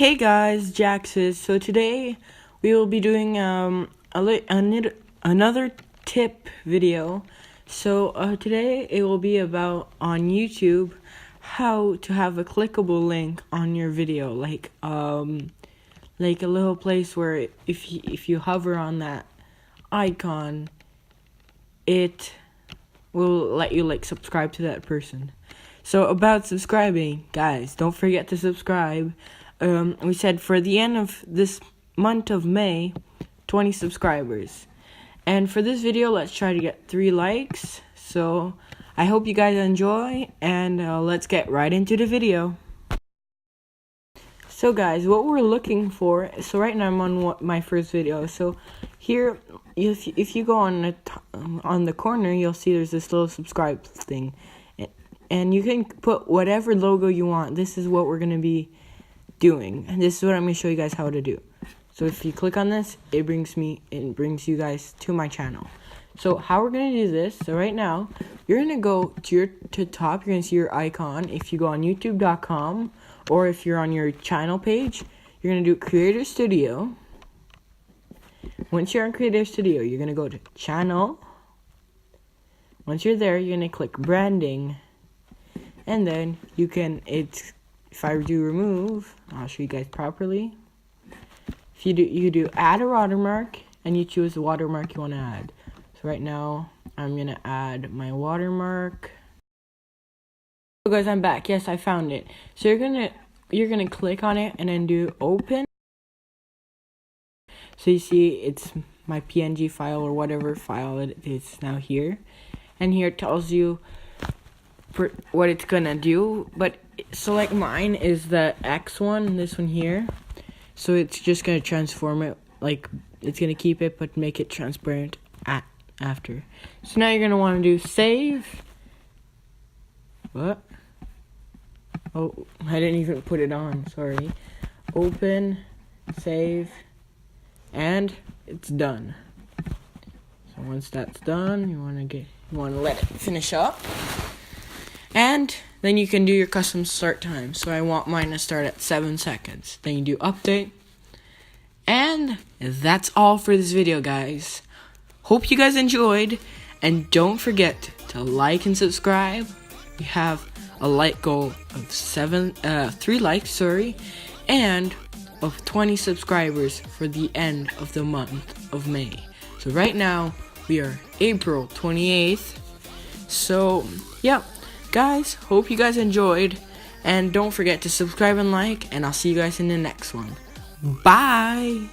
Hey guys, JaxFiz. So today we will be doing another tip video. So today it will be about on YouTube how to have a clickable link on your video, like a little place where if you hover on that icon, it will let you subscribe to that person. So about subscribing, guys, don't forget to subscribe. We said for the end of this month of May, 20 subscribers. And for this video, let's try to get 3 likes. So I hope you guys enjoy, and let's get right into the video. So guys, what we're looking for, so right now I'm on my first video. So here, if you go on the corner, you'll see there's this little subscribe thing. And you can put whatever logo you want. This is what we're going to be doing, and this is what I'm going to show you guys how to do. So if you click on this, it brings you guys to my channel. So how we're going to do this, so right now you're going to go to top, you're going to see your icon. If you go on youtube.com, or if you're on your channel page, you're going to do Creator Studio. Once you're on Creator Studio, you're going to go to channel. Once you're there, you're going to click branding, and then you can, if I do remove, I'll show you guys properly. If you do add a watermark, and you choose the watermark you want to add. So right now, I'm going to add my watermark. So guys, I'm back. Yes, I found it. So you're gonna click on it and then do open. So you see it's my PNG file or whatever file it is now here. And here it tells you what it's gonna do, but so like mine is the X one, this one here, so it's just gonna transform it, like it's gonna keep it but make it transparent after. So now you're gonna want to do save. What? Oh, I didn't even put it on, sorry. Open, save, and it's done. So once that's done, you want to let it finish up. And then you can do your custom start time. So I want mine to start at 7 seconds. Then you do update. And that's all for this video, guys. Hope you guys enjoyed. And don't forget to like and subscribe. We have a like goal of 3 likes, and of 20 subscribers for the end of the month of May. So right now, we are April 28th. So, yeah. Guys, hope you guys enjoyed, and don't forget to subscribe and like, and I'll see you guys in the next one. Bye!